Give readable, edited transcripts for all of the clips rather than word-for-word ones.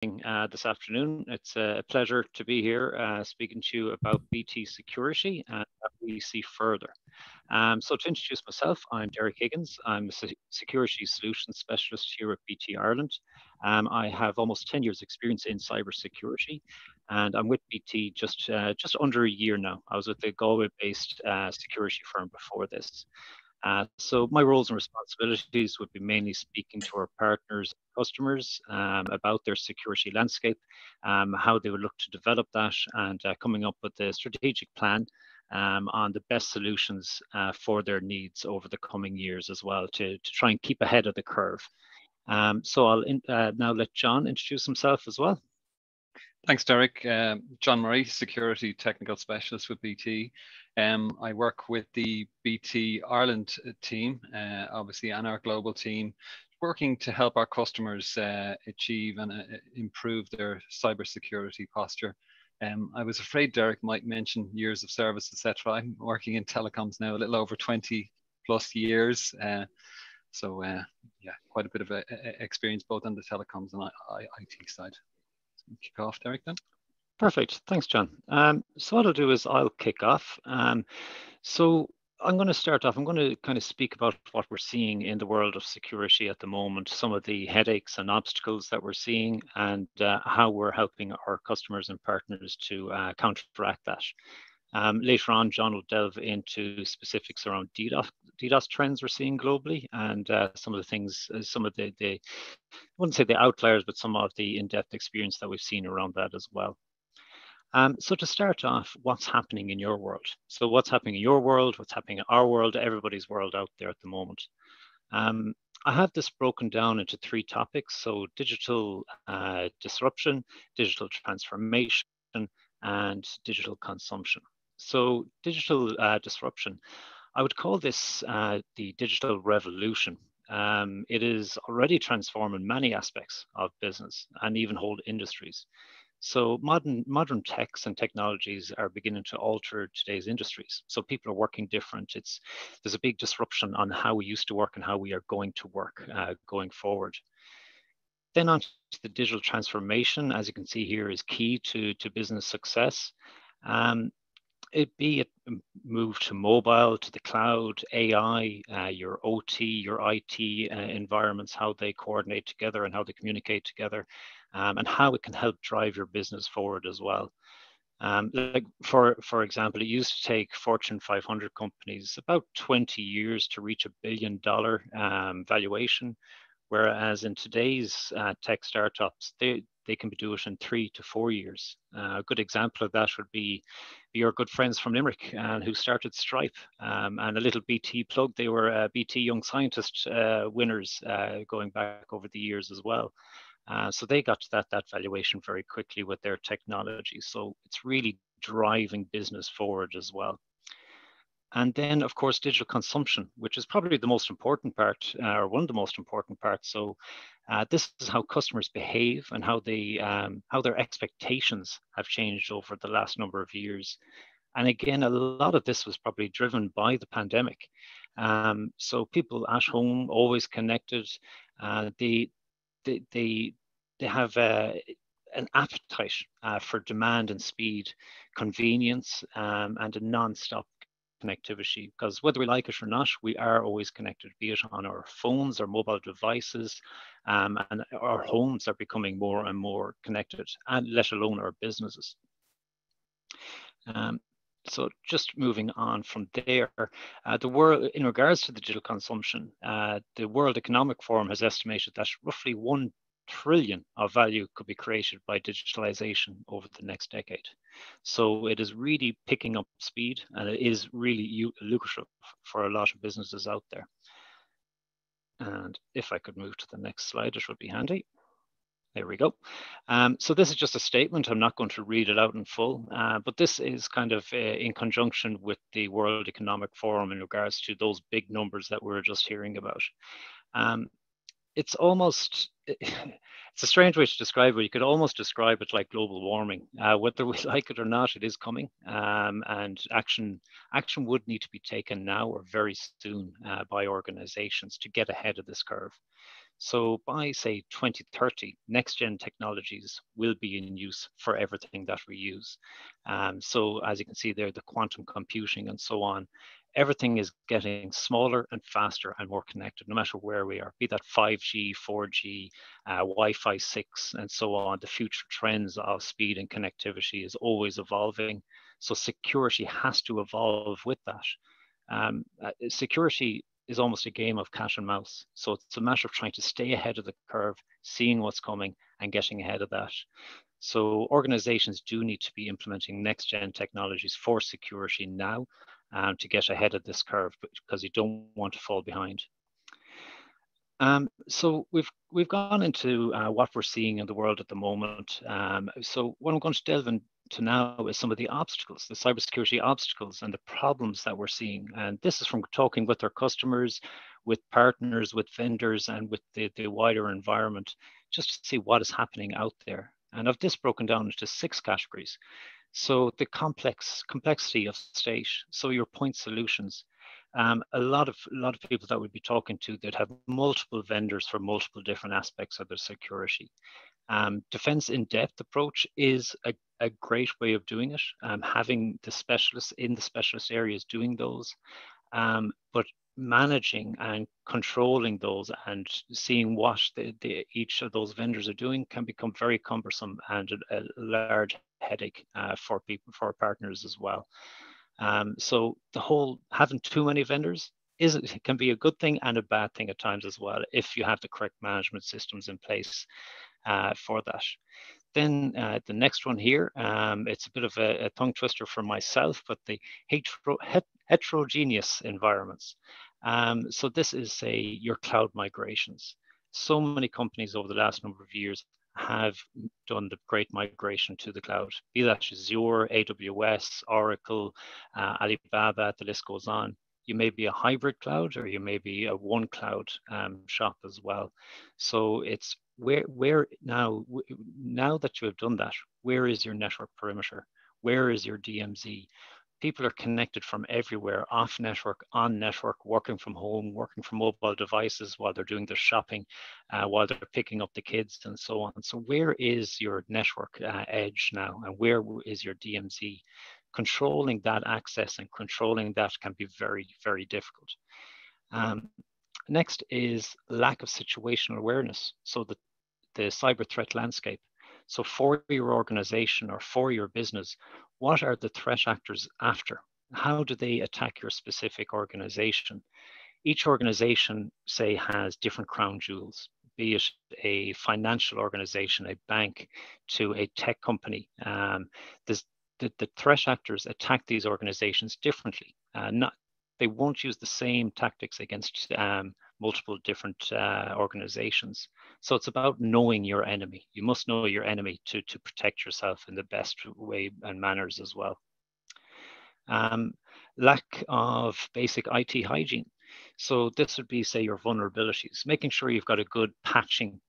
this afternoon. It's a pleasure to be here speaking to you about BT security and what we see further. So to introduce myself, I'm Derek Higgins. I'm a security solutions specialist here at BT Ireland. I have almost 10 years experience in cybersecurity, and I'm with BT just under a year now. I was with the Galway-based security firm before this. So my roles and responsibilities would be mainly speaking to our partners and customers about their security landscape, how they would look to develop that, and coming up with a strategic plan on the best solutions for their needs over the coming years as well to try and keep ahead of the curve. So I'll now let John introduce himself as well. Thanks, Derek. John Murray, Security Technical Specialist with BT. I work with the BT Ireland team, obviously, and our global team, working to help our customers achieve and improve their cybersecurity posture. I was afraid Derek might mention years of service, etc. I'm working in telecoms now, a little over 20 plus years. So yeah, quite a bit of experience both on the telecoms and IT side. Kick off, Derek, then. Perfect. Thanks, John. So what I'll do is I'll kick off. So I'm going to start off. I'm going to kind of speak about what we're seeing in the world of security at the moment, some of the headaches and obstacles that we're seeing, and how we're helping our customers and partners to counteract that. Later on, John will delve into specifics around DDoS trends we're seeing globally, and some of the things, some of the I wouldn't say the outliers, but some of the in-depth experience that we've seen around that as well. So to start off, what's happening in your world? So what's happening in your world, what's happening in our world, everybody's world out there at the moment. I have this broken down into three topics. So digital disruption, digital transformation, and digital consumption. So digital disruption, I would call this the digital revolution. It is already transforming many aspects of business and even whole industries. So modern techs and technologies are beginning to alter today's industries. So people are working different. There's a big disruption on how we used to work and how we are going to work going forward. Then on to the digital transformation, as you can see here, is key to business success. It be a move to mobile, to the cloud, AI, your OT, your IT environments, how they coordinate together and how they communicate together, and how it can help drive your business forward as well. Like for example, it used to take Fortune 500 companies about 20 years to reach $1 billion valuation, whereas in today's tech startups, they can do it in 3 to 4 years. A good example of that would be your good friends from Limerick who started Stripe, and a little BT plug. They were BT Young Scientist winners going back over the years as well. So they got to that valuation very quickly with their technology. So it's really driving business forward as well. And then, of course, digital consumption, which is probably the most important part, or one of the most important parts. So this is how customers behave and how their expectations have changed over the last number of years. And again, a lot of this was probably driven by the pandemic. So people at home, always connected, they have an appetite for demand and speed, convenience, and a non-stop connectivity, because whether we like it or not, we are always connected, be it on our phones or mobile devices, and our homes are becoming more and more connected, and let alone our businesses. So just moving on from there, the world, in regards to the digital consumption, the World Economic Forum has estimated that roughly 1 trillion of value could be created by digitalization over the next decade. So it is really picking up speed, and it is really lucrative for a lot of businesses out there. And if I could move to the next slide, it would be handy. There we go. So this is just a statement. I'm not going to read it out in full, but this is kind of in conjunction with the World Economic Forum in regards to those big numbers that we were just hearing about. It's almost, it's a strange way to describe it. You could almost describe it like global warming. Whether we like it or not, it is coming, and action would need to be taken now or very soon by organizations to get ahead of this curve. So by say 2030, next gen technologies will be in use for everything that we use. So as you can see there, the quantum computing and so on, everything is getting smaller and faster and more connected, no matter where we are, be that 5G, 4G, Wi-Fi 6, and so on. The future trends of speed and connectivity is always evolving. So security has to evolve with that. Security is almost a game of cat and mouse. So it's a matter of trying to stay ahead of the curve, seeing what's coming and getting ahead of that. So organizations do need to be implementing next gen technologies for security now to get ahead of this curve, because you don't want to fall behind. So we've gone into what we're seeing in the world at the moment. So what I'm going to delve into now is some of the obstacles, the cybersecurity obstacles and the problems that we're seeing. And this is from talking with our customers, with partners, with vendors, and with the wider environment, just to see what is happening out there. And I've this broken down into 6 categories. So the complexity of state, so your point solutions. A lot of people that we'd be talking to that have multiple vendors for multiple different aspects of their security. Defense in-depth approach is a great way of doing it. Having the specialists in the specialist areas doing those, but managing and controlling those and seeing what each of those vendors are doing can become very cumbersome and a large headache for our partners as well. So the whole having too many vendors can be a good thing and a bad thing at times as well, if you have the correct management systems in place for that. Then the next one here, it's a bit of a tongue twister for myself, but the heterogeneous environments. So this is your cloud migrations. So many companies over the last number of years have done the great migration to the cloud, be that Azure, AWS, Oracle, Alibaba, the list goes on. You may be a hybrid cloud, or you may be a one cloud shop as well. So it's where now that you have done that, where is your network perimeter? Where is your DMZ? People are connected from everywhere, off network, on network, working from home, working from mobile devices while they're doing their shopping, while they're picking up the kids and so on. So where is your network edge now, and where is your DMZ? Controlling that access and controlling that can be very, very difficult. Next is lack of situational awareness. So the cyber threat landscape. So for your organization or for your business, what are the threat actors after? How do they attack your specific organization? Each organization, say, has different crown jewels, be it a financial organization, a bank, to a tech company. The threat actors attack these organizations differently. They won't use the same tactics against multiple different organizations. So it's about knowing your enemy. You must know your enemy to protect yourself in the best way and manners as well. Lack of basic IT hygiene. So this would be, say, your vulnerabilities, making sure you've got a good patching,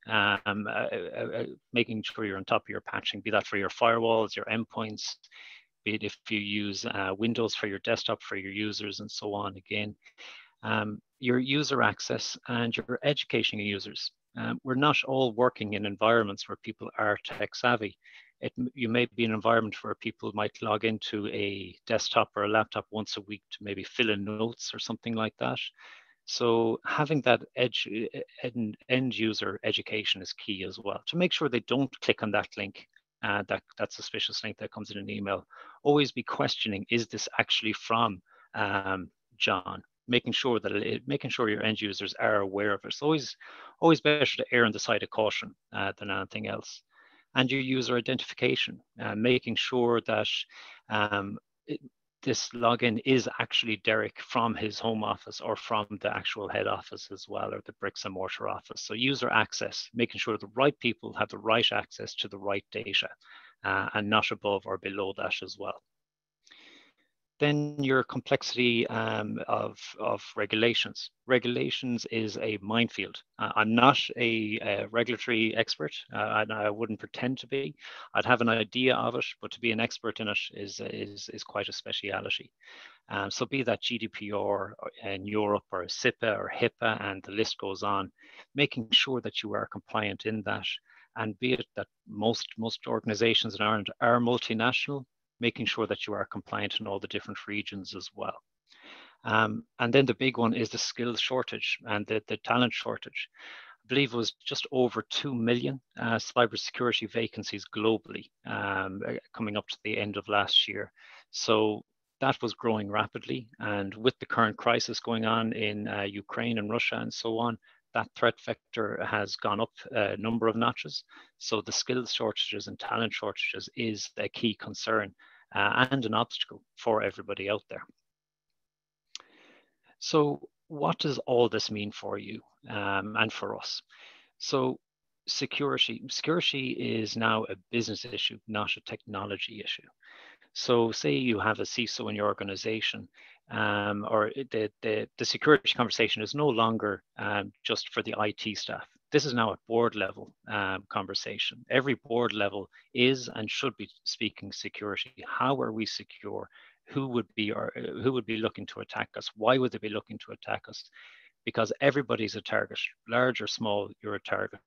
making sure you're on top of your patching, be that for your firewalls, your endpoints, be it if you use Windows for your desktop, for your users and so on. Again, your user access and your educating users. We're not all working in environments where people are tech savvy. You may be an environment where people might log into a desktop or a laptop once a week to maybe fill in notes or something like that. So having that end user education is key as well, to make sure they don't click on that link, that suspicious link that comes in an email. Always be questioning, is this actually from John? Making sure your end users are aware of it. It's always better to err on the side of caution than anything else. And your user identification, making sure that this login is actually Derek from his home office or from the actual head office as well, or the bricks and mortar office. So user access, making sure the right people have the right access to the right data and not above or below that as well. Then your complexity of regulations. Regulations is a minefield. I'm not a regulatory expert, and I wouldn't pretend to be. I'd have an idea of it, but to be an expert in it is quite a speciality. So be that GDPR in Europe or SIPA or HIPAA, and the list goes on, making sure that you are compliant in that. And be it that most organizations in Ireland are multinational, making sure that you are compliant in all the different regions as well. And then the big one is the skills shortage and the talent shortage. I believe it was just over 2 million cybersecurity vacancies globally coming up to the end of last year. So that was growing rapidly. And with the current crisis going on in Ukraine and Russia and so on, that threat vector has gone up a number of notches. So the skills shortages and talent shortages is a key concern and an obstacle for everybody out there. So what does all this mean for you and for us? So security is now a business issue, not a technology issue. So say you have a CISO in your organization, or the security conversation is no longer just for the IT staff. This is now a board level conversation. Every board level is and should be speaking security. How are we secure? Who would be looking to attack us? Why would they be looking to attack us? Because everybody's a target, large or small, you're a target.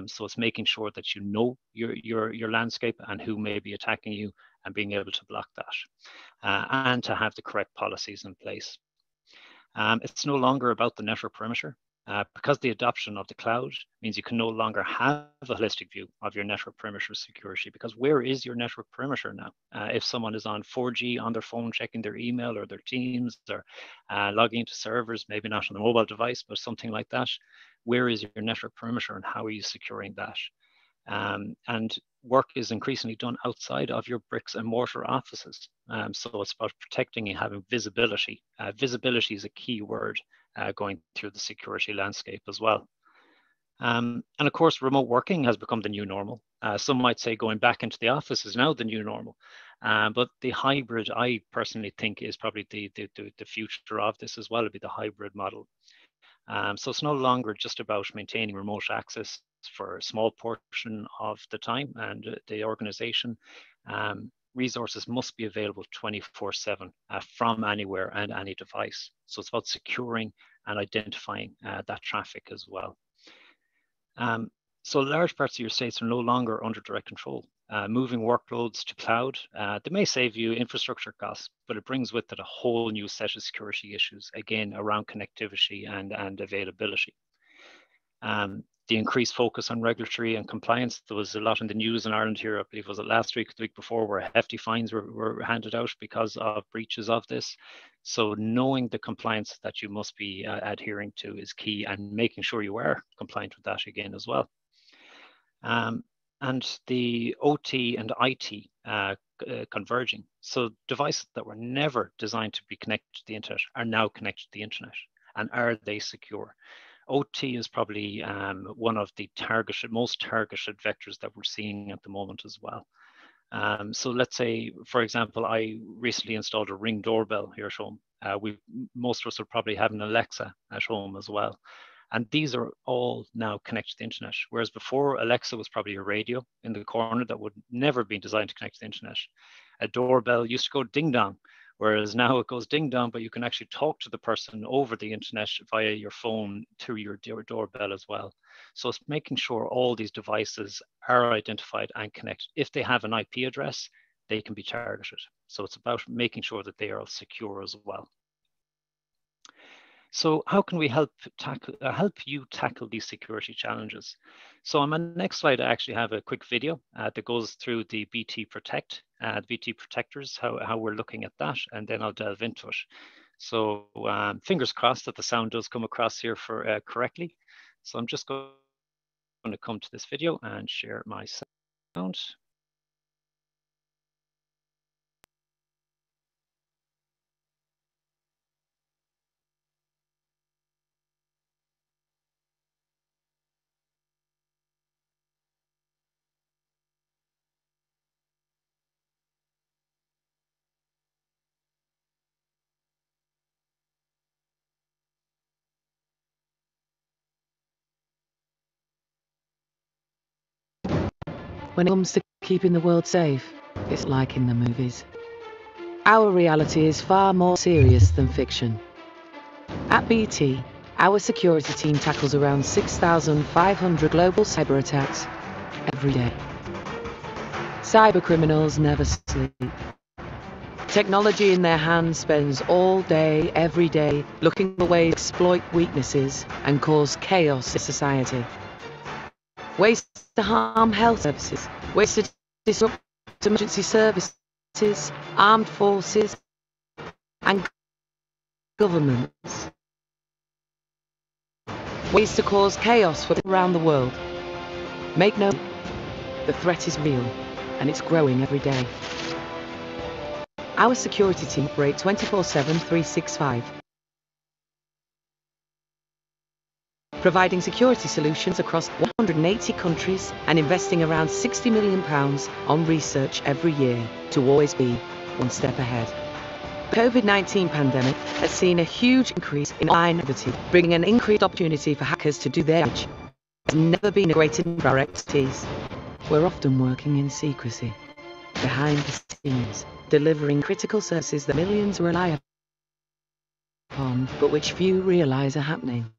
So it's making sure that you know your landscape and who may be attacking you, and being able to block that, and to have the correct policies in place. It's no longer about the network perimeter. Because the adoption of the cloud means you can no longer have a holistic view of your network perimeter security, because where is your network perimeter now? If someone is on 4G on their phone checking their email or their Teams, or logging into servers, maybe not on a mobile device, but something like that, where is your network perimeter and how are you securing that? And work is increasingly done outside of your bricks and mortar offices. So it's about protecting and having visibility. Visibility is a key word going through the security landscape as well. And of course, remote working has become the new normal. Some might say going back into the office is now the new normal. But the hybrid, I personally think, is probably the future of this as well. It'll be the hybrid model. So it's no longer just about maintaining remote access for a small portion of the time and the organization. Resources must be available 24/7 from anywhere and any device. So it's about securing and identifying that traffic as well. So large parts of your estates are no longer under direct control. Moving workloads to cloud, they may save you infrastructure costs, but it brings with it a whole new set of security issues, again, around connectivity and availability. The increased focus on regulatory and compliance. There was a lot in the news in Ireland here, I believe was it last week, the week before, where hefty fines were handed out because of breaches of this. So knowing the compliance that you must be adhering to is key, and making sure you are compliant with that again as well. And the OT and IT converging. So devices that were never designed to be connected to the internet are now connected to the internet. And are they secure? OT is probably one of the most targeted vectors that we're seeing at the moment as well. So let's say, for example, I recently installed a Ring doorbell here at home. Most of us will probably have an Alexa at home as well. And these are all now connected to the internet. Whereas before, Alexa was probably a radio in the corner that would never be designed to connect to the internet. A doorbell used to go ding dong, whereas now it goes ding dong, but you can actually talk to the person over the internet via your phone through your doorbell as well. So it's making sure all these devices are identified and connected. If they have an IP address, they can be targeted. So it's about making sure that they are secure as well. So how can we help you tackle these security challenges? So on my next slide, I actually have a quick video that goes through the BT Protect, the BT Protectors, how we're looking at that, and then I'll delve into it. So fingers crossed that the sound does come across here for correctly. So I'm just going to come to this video and share my sound. when it comes to keeping the world safe, it's like in the movies. Our reality is far more serious than fiction. At BT, our security team tackles around 6,500 global cyber attacks every day. Cybercriminals never sleep. Technology in their hands spends all day, every day, looking for ways to exploit weaknesses and cause chaos in society. Ways to harm health services, ways to disrupt emergency services, armed forces, and governments. Ways to cause chaos for around the world. Make no mistake, the threat is real, and it's growing every day. Our security team operate 24/7, 365, providing security solutions across 180 countries and investing around £60 million on research every year to always be one step ahead. The COVID-19 pandemic has seen a huge increase in online activity, bringing an increased opportunity for hackers to do their damage. There's never been a greater need for our expertise. We're often working in secrecy, behind the scenes, delivering critical services that millions rely upon, but which few realise are happening.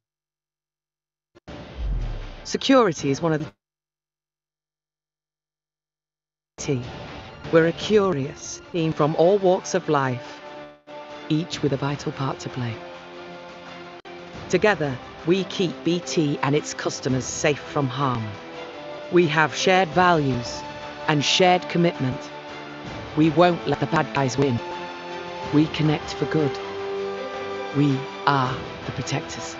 Security is one of the We're a curious team from all walks of life, each with a vital part to play. Together, we keep BT and its customers safe from harm. We have shared values and shared commitment. We won't let the bad guys win. We connect for good. We are the protectors.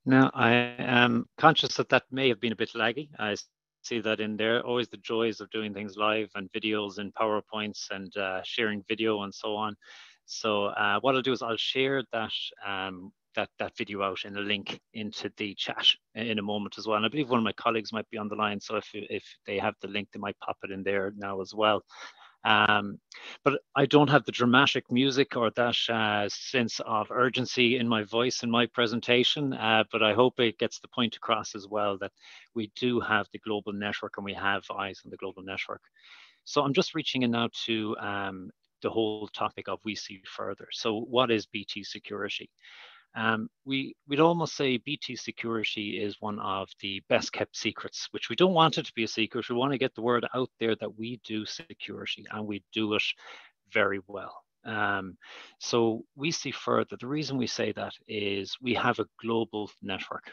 Now, I am conscious that that may have been a bit laggy. I see that in there. Always the joys of doing things live and videos and PowerPoints and sharing video and so on. So what I'll do is I'll share that video out in a link into the chat in a moment as well. And I believe one of my colleagues might be on the line. So if they have the link, they might pop it in there now as well. But I don't have the dramatic music or that sense of urgency in my voice in my presentation, but I hope it gets the point across as well that we do have the global network and we have eyes on the global network. So I'm just reaching in now to the whole topic of we see further. So what is BT security? We'd almost say BT security is one of the best kept secrets, which we don't want it to be a secret. We want to get the word out there that we do security and we do it very well. So we see further. The reason we say that is we have a global network.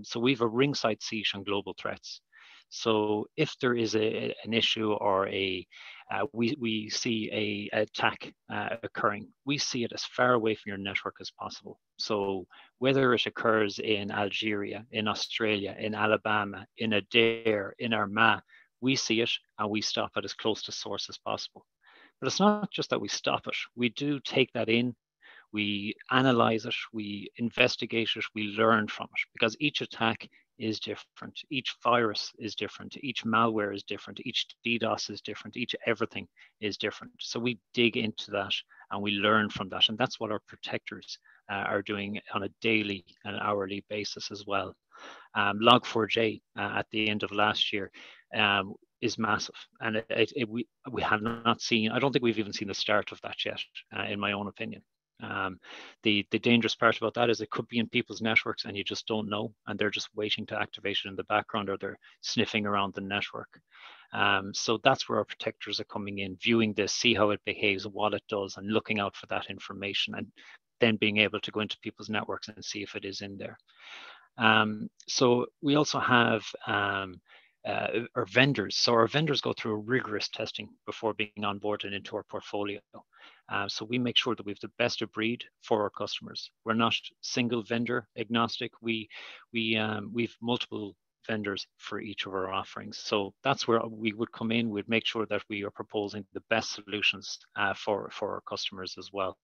So we have a ringside seat on global threats. So if there is an issue or we see a attack occurring, we see it as far away from your network as possible. So whether it occurs in Algeria, in Australia, in Alabama, in Adair, in Armagh, we see it and we stop it as close to source as possible. But it's not just that we stop it. We do take that in, we analyze it, we investigate it, we learn from it, because each attack is different. Each virus is different. Each malware is different. Each DDoS is different. Each everything is different. So we dig into that and we learn from that. And that's what our protectors are doing on a daily and hourly basis as well. Log4j at the end of last year is massive. And we have not seen, I don't think we've even seen the start of that yet, in my own opinion. The dangerous part about that is it could be in people's networks and you just don't know, and they're just waiting to activate it in the background, or they're sniffing around the network. So that's where our protectors are coming in, viewing this, see how it behaves, what it does, and looking out for that information, and then being able to go into people's networks and see if it is in there. So we also have our vendors. So our vendors go through a rigorous testing before being onboarded into our portfolio. So we make sure that we have the best of breed for our customers. We're not single vendor agnostic. We've multiple vendors for each of our offerings. So that's where we would come in. We'd make sure that we are proposing the best solutions for our customers as well.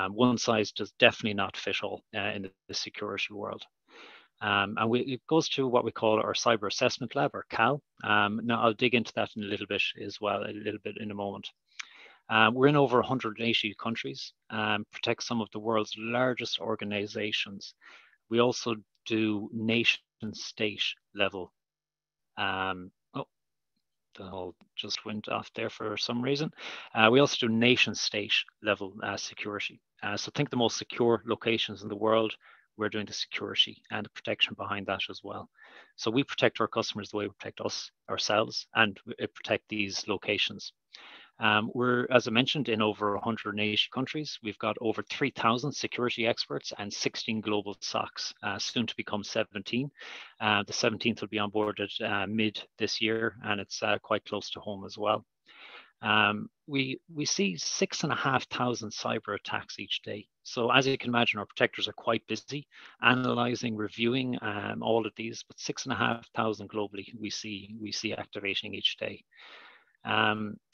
One size does definitely not fit all in the security world. And it goes to what we call our Cyber Assessment Lab, or CAL. Now, I'll dig into that in a little bit as well, a little bit in a moment. We're in over 180 countries, protect some of the world's largest organizations. We also do nation-state level. Oh, the whole just went off there for some reason. We also do nation-state level security. So think the most secure locations in the world. We're doing the security and the protection behind that as well. So we protect our customers the way we protect ourselves, and protect these locations. We're, as I mentioned, in over 180 countries. We've got over 3,000 security experts and 16 global SOCs, soon to become 17. The 17th will be onboarded mid this year, and it's quite close to home as well. We see 6,500 cyber attacks each day. So as you can imagine, our protectors are quite busy analyzing, reviewing all of these, but 6,500 globally we see activating each day.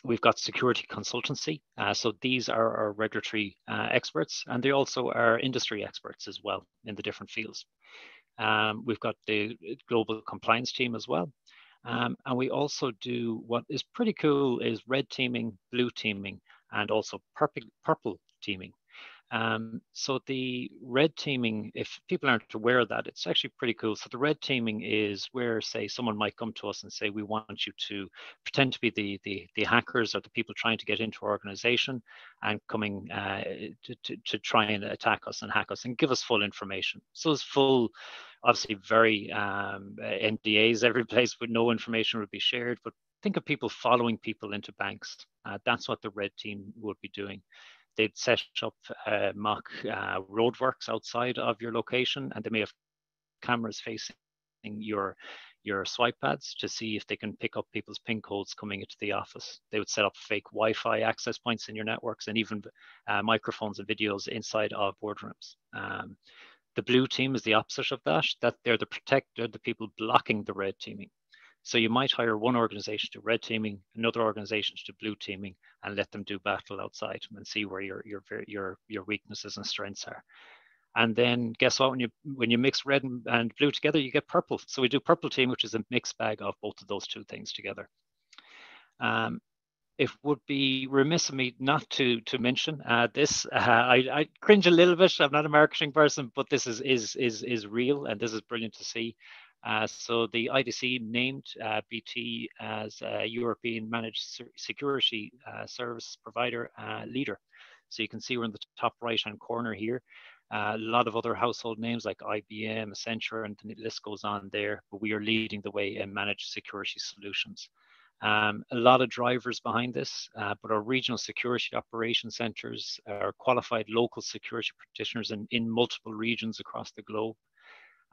We've got security consultancy. So these are our regulatory experts, and they also are industry experts as well in the different fields. We've got the global compliance team as well. And we also do what is pretty cool is red teaming, blue teaming, and also purple teaming. So the red teaming, if people aren't aware of that, it's actually pretty cool. So the red teaming is where, say, someone might come to us and say, we want you to pretend to be the hackers or the people trying to get into our organization and coming to try and attack us and hack us and give us full information. So it's full, obviously very NDAs, every place with no information would be shared, but think of people following people into banks. That's what the red team would be doing. They'd set up mock roadworks outside of your location, and they may have cameras facing your swipe pads to see if they can pick up people's PIN codes coming into the office. They would set up fake Wi-Fi access points in your networks, and even microphones and videos inside of boardrooms. The blue team is the opposite of that. That they're the people blocking the red teaming. So you might hire one organization to red teaming, another organization to blue teaming, and let them do battle outside and see where your weaknesses and strengths are. And then guess what? When you mix red and blue together, you get purple. So we do purple team, which is a mixed bag of both of those two things together. It would be remiss of me not to mention this. I cringe a little bit. I'm not a marketing person, but this is real, and this is brilliant to see. So the IDC named BT as a European Managed Security Service Provider leader. So you can see we're in the top right-hand corner here. A lot of other household names like IBM, Accenture, and the list goes on there, but we are leading the way in managed security solutions. A lot of drivers behind this, but our regional security operation centers are qualified local security practitioners in multiple regions across the globe.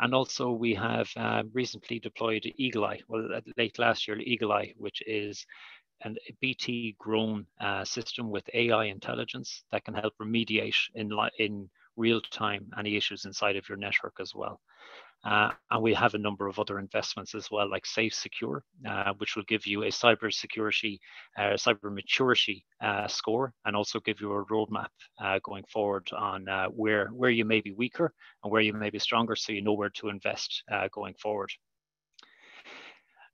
And also we have recently deployed Eagle Eye, well, late last year, Eagle Eye, which is a BT grown system with AI intelligence that can help remediate in real time any issues inside of your network as well. And we have a number of other investments as well, like Safe Secure, which will give you a cyber security, cyber maturity score, and also give you a roadmap going forward on where you may be weaker and where you may be stronger, so you know where to invest going forward.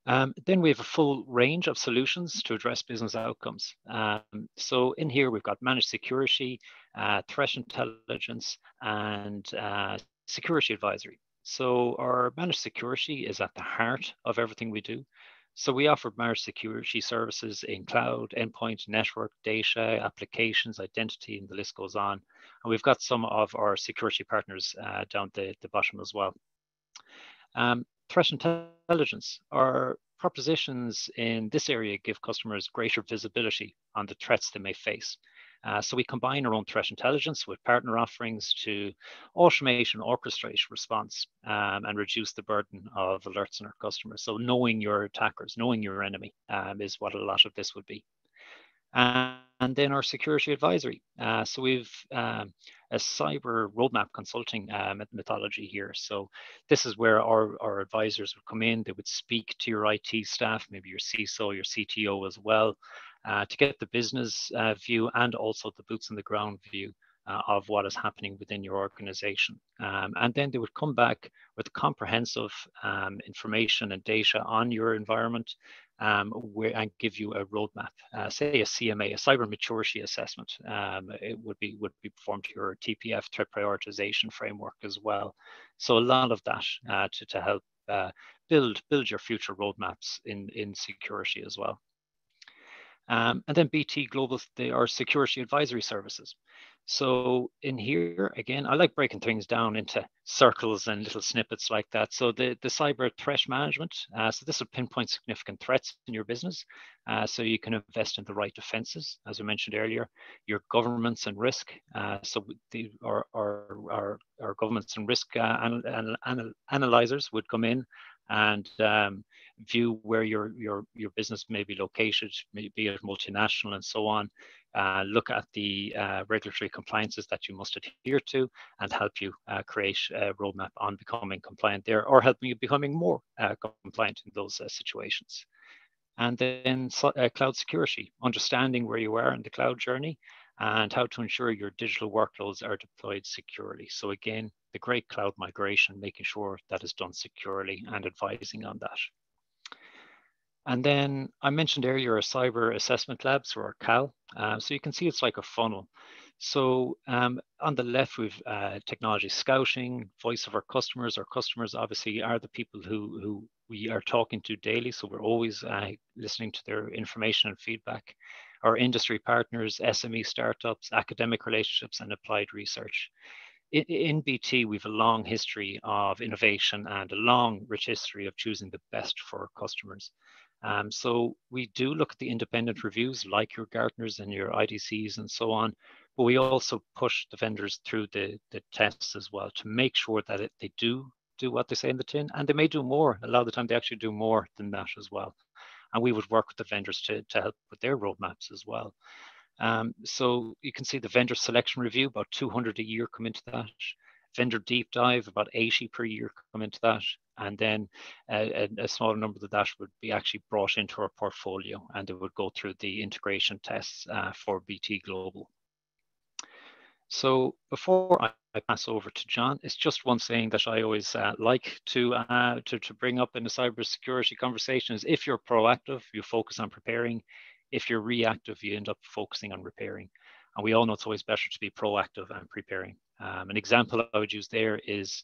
Then we have a full range of solutions to address business outcomes. So in here, we've got managed security, threat intelligence, and security advisory. So our managed security is at the heart of everything we do. So we offer managed security services in cloud, endpoint, network, data, applications, identity, and the list goes on. And we've got some of our security partners down the bottom as well. Threat intelligence. Our propositions in this area give customers greater visibility on the threats they may face. So we combine our own threat intelligence with partner offerings to automate and orchestrate response and reduce the burden of alerts on our customers. So knowing your attackers, knowing your enemy is what a lot of this would be. And then our security advisory. So we've a cyber roadmap consulting methodology here. So this is where our advisors would come in. They would speak to your IT staff, maybe your CISO, your CTO as well, to get the business view and also the boots on the ground view of what is happening within your organization. And then they would come back with comprehensive information and data on your environment, and give you a roadmap, say a CMA, a cyber maturity assessment. It would be performed to your TPF, threat prioritization framework as well. So a lot of that to help build your future roadmaps in security as well. And then BT Global, they are security advisory services. So in here, again, I like breaking things down into circles and little snippets like that. So the cyber threat management, so this will pinpoint significant threats in your business, so you can invest in the right defenses, as we mentioned earlier. Your governance and risk, so our governance and risk analyzers would come in and view where your business may be located, be it multinational and so on. Look at the regulatory compliances that you must adhere to, and help you create a roadmap on becoming compliant there, or helping you becoming more compliant in those situations. And then cloud security, understanding where you are in the cloud journey and how to ensure your digital workloads are deployed securely. So again, the great cloud migration, making sure that is done securely and advising on that. And then I mentioned earlier a cyber assessment labs, or CAL. So you can see it's like a funnel. So on the left, we've technology scouting, voice of our customers. Our customers obviously are the people who we are talking to daily. So we're always listening to their information and feedback. Our industry partners, SME startups, academic relationships, and applied research. In BT, we have a long history of innovation and a long, rich history of choosing the best for our customers. So we do look at the independent reviews like your Gartners and your IDCs and so on, but we also push the vendors through the tests as well to make sure that they do what they say in the tin, and they may do more. A lot of the time they actually do more than that as well. And we would work with the vendors to help with their roadmaps as well. So you can see the vendor selection review, about 200 a year come into that. Vendor deep dive, about 80 per year come into that. And then a smaller number of that would be actually brought into our portfolio, and they would go through the integration tests for BT Global. So before I pass over to John, it's just one saying that I always like to bring up in a cybersecurity conversation is: if you're proactive, you focus on preparing. If you're reactive, you end up focusing on repairing. And we all know it's always better to be proactive and preparing. An example I would use there is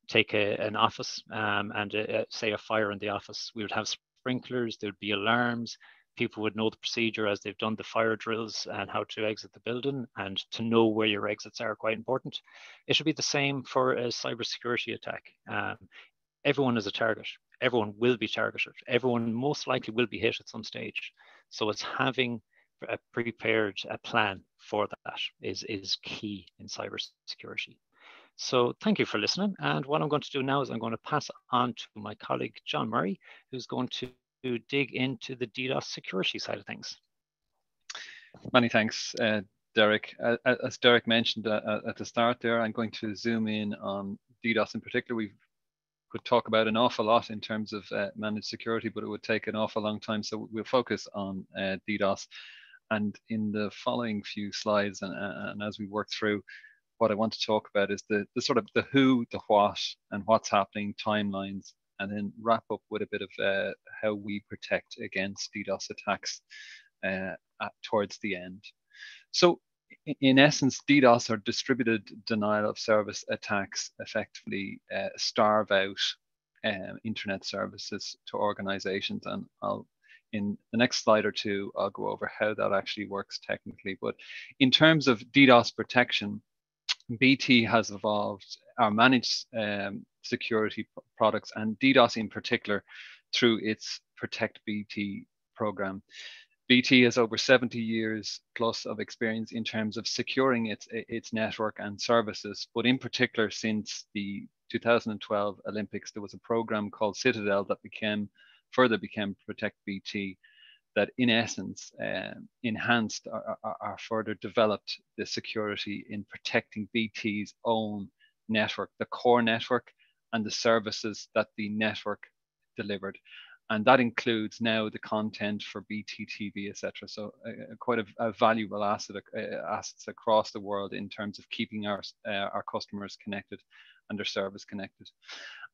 take an office and say a fire in the office. We would have sprinklers, there would be alarms. People would know the procedure as they've done the fire drills and how to exit the building, and to know where your exits are quite important. It should be the same for a cybersecurity attack. Everyone is a target. Everyone will be targeted. Everyone most likely will be hit at some stage. So it's having a prepared plan for that is key in cybersecurity. So thank you for listening. And what I'm going to do now is I'm going to pass on to my colleague, John Murray, who's going to dig into the DDoS security side of things. Many thanks, Derek. As Derek mentioned at the start there, I'm going to zoom in on DDoS in particular. We could talk about an awful lot in terms of managed security, but it would take an awful long time. So we'll focus on DDoS. And in the following few slides, and as we work through, what I want to talk about is the sort of the who, the what, and what's happening, timelines, and then wrap up with a bit of how we protect against DDoS attacks towards the end. So in essence, DDoS, or distributed denial of service attacks, effectively starve out internet services to organizations. And in the next slide or two, I'll go over how that actually works technically. But in terms of DDoS protection, BT has evolved our managed security products, and DDoS in particular, through its Protect BT program. BT has over 70 years plus of experience in terms of securing its network and services, but in particular since the 2012 Olympics, there was a program called Citadel that further became Protect BT, that in essence enhanced or further developed the security in protecting BT's own network, the core network, and the services that the network delivered. And that includes now the content for BTTV, etc. So quite a valuable assets across the world in terms of keeping our customers connected and their service connected.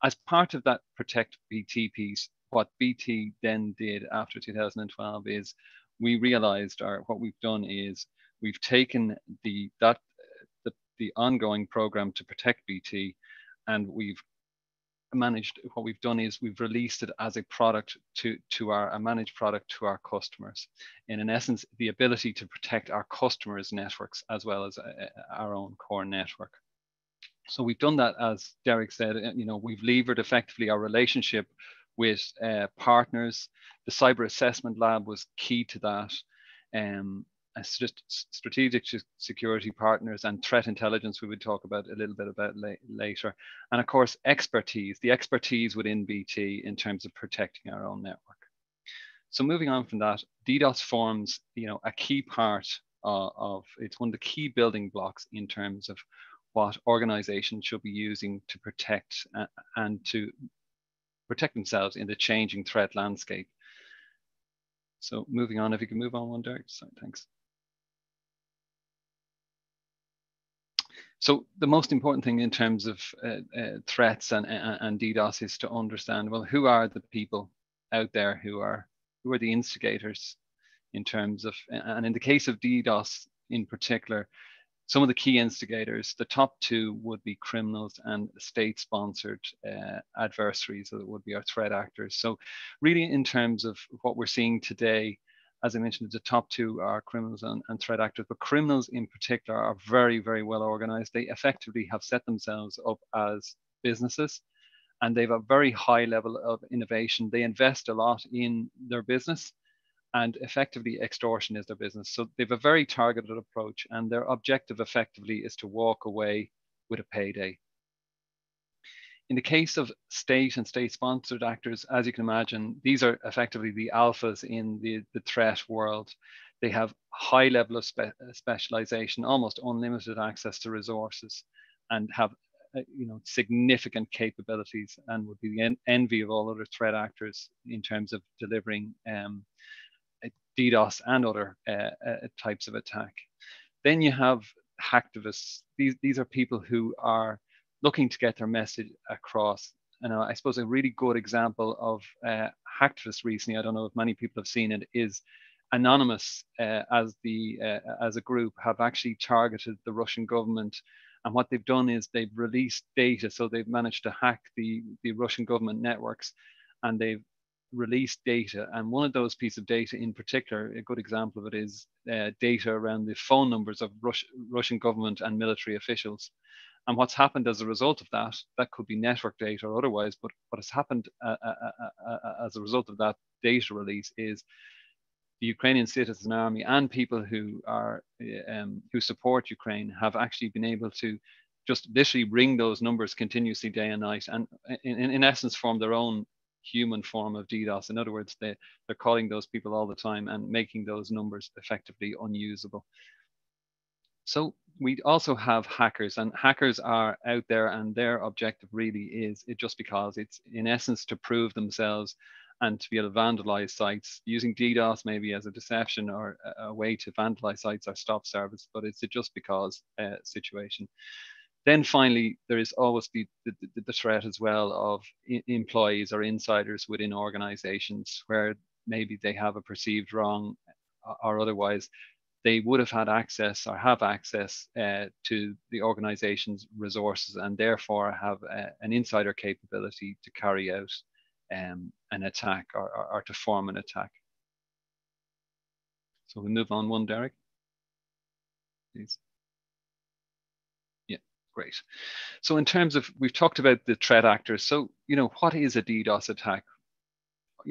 As part of that Protect BT piece, what BT then did after 2012 is we realized, or what we've done is we've taken the ongoing program to protect BT, and we've managed, what we've done is we've released it as a product a managed product to our customers. In essence, the ability to protect our customers' networks as well as our own core network. So we've done that, as Derek said, we've levered effectively our relationship with partners. The cyber assessment lab was key to that. Strategic security partners and threat intelligence we would talk about a little bit about later. And of course, expertise, the expertise within BT in terms of protecting our own network. So moving on from that, DDoS forms, a key part of it's one of the key building blocks in terms of what organizations should be using to protect and to protect themselves in the changing threat landscape. So moving on, if you can move on one, Derek. Sorry, thanks. So the most important thing in terms of threats and DDoS is to understand, well, who are the people out there who are the instigators in terms of, and in the case of DDoS in particular, some of the key instigators, the top two would be criminals and state-sponsored adversaries, so that would be our threat actors. So really in terms of what we're seeing today, as I mentioned, the top two are criminals and threat actors, but criminals in particular are very, very well organized. They effectively have set themselves up as businesses, and they have a very high level of innovation. They invest a lot in their business, and effectively extortion is their business. So they have a very targeted approach, and their objective effectively is to walk away with a payday. In the case of state and state-sponsored actors, as you can imagine, these are effectively the alphas in the threat world. They have high level of specialization, almost unlimited access to resources, and have significant capabilities, and would be the envy of all other threat actors in terms of delivering DDoS and other types of attack. Then you have hacktivists. These are people who are looking to get their message across. And I suppose a really good example of hacktivists recently, I don't know if many people have seen it, is Anonymous as a group have actually targeted the Russian government. And what they've done is they've released data. So they've managed to hack the Russian government networks, and they've released data. And one of those pieces of data in particular, a good example of it is data around the phone numbers of Russian government and military officials. And what's happened as a result of that, that could be network data or otherwise, but what has happened as a result of that data release is the Ukrainian citizen army and people who are who support Ukraine have actually been able to just literally ring those numbers continuously day and night, and in essence form their own human form of DDoS. In other words, they're calling those people all the time and making those numbers effectively unusable. So we also have hackers, and hackers are out there, and their objective really is just because it's in essence to prove themselves and to be able to vandalize sites using DDoS maybe as a deception or a way to vandalize sites or stop service, but it's a just because situation. Then finally, there is always the threat as well of employees or insiders within organizations where maybe they have a perceived wrong or otherwise they would have had access or have access to the organization's resources, and therefore have an insider capability to carry out an attack or to form an attack. So we move on one, Derek, please. Yeah, great. So in terms of, we've talked about the threat actors. So, what is a DDoS attack?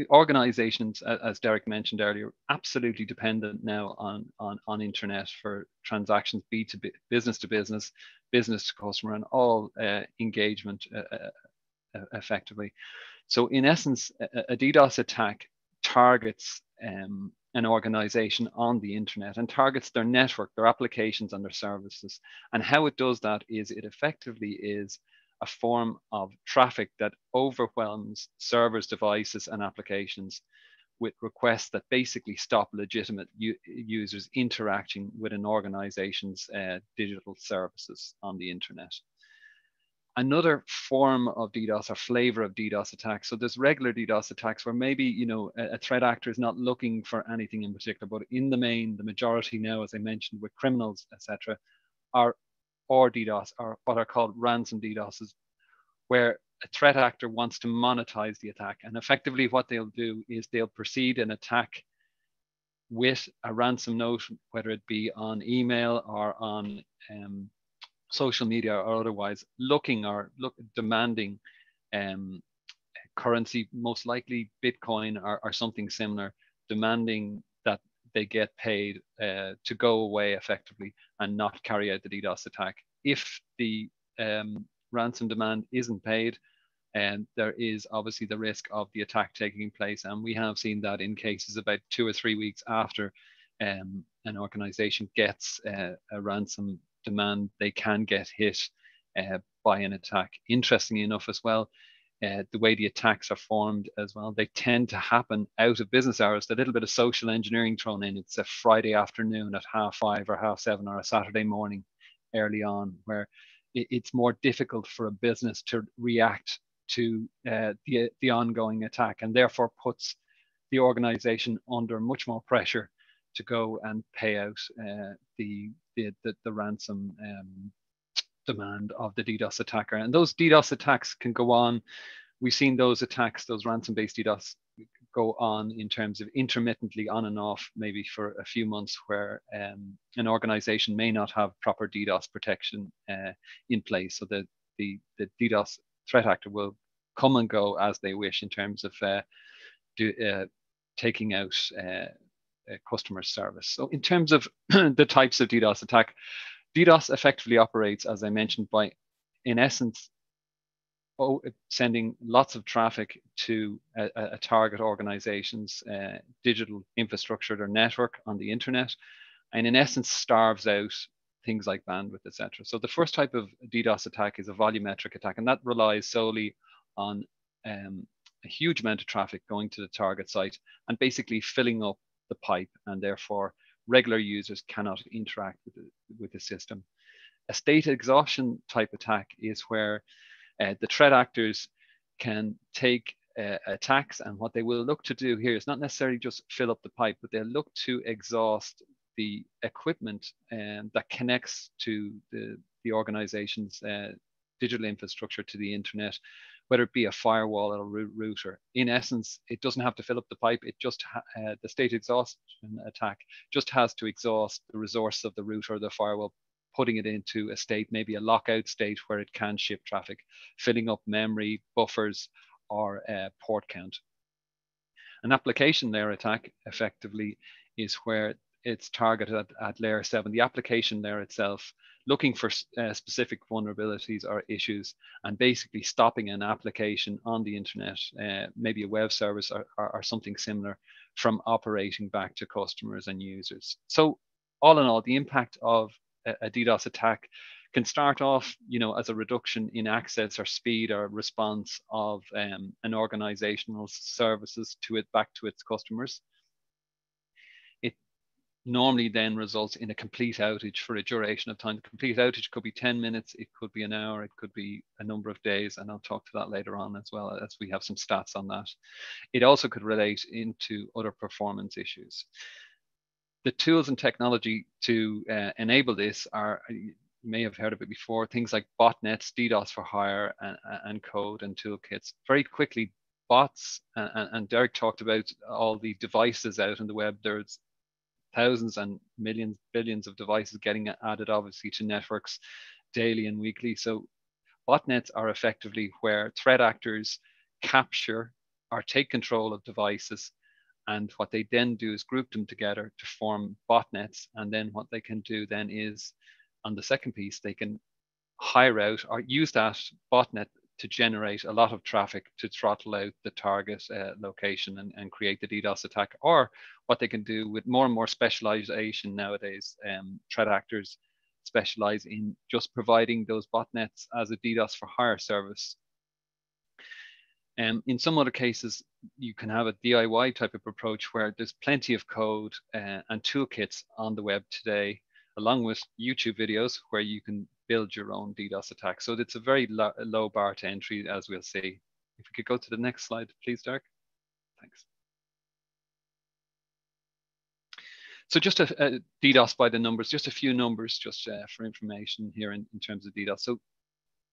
Organizations, as Derek mentioned earlier, absolutely dependent now on internet for transactions, B2B, business to business, business to customer, and all engagement effectively. So in essence, a DDoS attack targets an organization on the internet and targets their network, their applications and their services. And how it does that is it effectively is a form of traffic that overwhelms servers, devices, and applications with requests that basically stop legitimate users interacting with an organization's digital services on the internet. Another form of DDoS or flavor of DDoS attacks. So there's regular DDoS attacks where maybe, you know, a threat actor is not looking for anything in particular, but in the main, the majority now, as I mentioned, with criminals, etc., are DDoS, or what are called ransom DDoSs, where a threat actor wants to monetize the attack. And effectively what they'll do is they'll precede an attack with a ransom note, whether it be on email or on social media or otherwise, demanding currency, most likely Bitcoin or something similar, demanding that they get paid to go away effectively and not carry out the DDoS attack. If the ransom demand isn't paid, and there is obviously the risk of the attack taking place. And we have seen that in cases about 2 or 3 weeks after an organization gets a ransom demand, they can get hit by an attack. Interestingly enough as well, the way the attacks are formed as well, they tend to happen out of business hours. A little bit of social engineering thrown in. It's a Friday afternoon at 5:30 or 7:30, or a Saturday morning early on, where it's more difficult for a business to react to the ongoing attack, and therefore puts the organization under much more pressure to go and pay out the ransom demand of the DDoS attacker. And those DDoS attacks can go on. We've seen those attacks, those ransom-based DDoS, go on in terms of intermittently on and off, maybe for a few months, where an organization may not have proper DDoS protection in place. So the DDoS threat actor will come and go as they wish in terms of taking out customer service. So in terms of the types of DDoS attack, DDoS effectively operates, as I mentioned, by, in essence, sending lots of traffic to a target organization's digital infrastructure, their network on the internet, and in essence starves out things like bandwidth, etc. So the first type of DDoS attack is a volumetric attack, and that relies solely on a huge amount of traffic going to the target site and basically filling up the pipe, and therefore regular users cannot interact with the system. A state exhaustion type attack is where the threat actors can take attacks, and what they will look to do here is not necessarily just fill up the pipe, but they'll look to exhaust the equipment that connects to the organization's digital infrastructure to the internet, whether it be a firewall or a router. In essence, it doesn't have to fill up the pipe. It just the state exhaustion attack just has to exhaust the resource of the router or the firewall, putting it into a state, maybe a lockout state, where it can ship traffic, filling up memory, buffers, or port count. An application layer attack effectively is where it's targeted at layer 7, the application layer itself, looking for specific vulnerabilities or issues, and basically stopping an application on the internet, maybe a web service or something similar, from operating back to customers and users. So all in all, the impact of a DDoS attack can start off, as a reduction in access or speed or response of an organizational services back to its customers. It normally then results in a complete outage for a duration of time. The complete outage could be 10 minutes, it could be an hour, it could be a number of days, and I'll talk to that later on as well, as we have some stats on that. It also could relate into other performance issues. The tools and technology to enable this are, you may have heard of it before, things like botnets, DDoS for hire, and code and toolkits. Very quickly, bots, and Derek talked about all the devices out on the web. There's thousands and millions, billions of devices getting added, obviously, to networks daily and weekly. So botnets are effectively where threat actors capture or take control of devices, and what they then do is group them together to form botnets. And then what they can do then is, on the second piece, they can hire out or use that botnet to generate a lot of traffic to throttle out the target location and create the DDoS attack. Or what they can do with more and more specialization nowadays, threat actors specialize in just providing those botnets as a DDoS for hire service. In some other cases, you can have a DIY type of approach where there's plenty of code and toolkits on the web today, along with YouTube videos where you can build your own DDoS attack. So it's a very low bar to entry, as we'll see. If we could go to the next slide, please, Derek. Thanks. So just a DDoS by the numbers, just a few numbers just for information here in terms of DDoS. So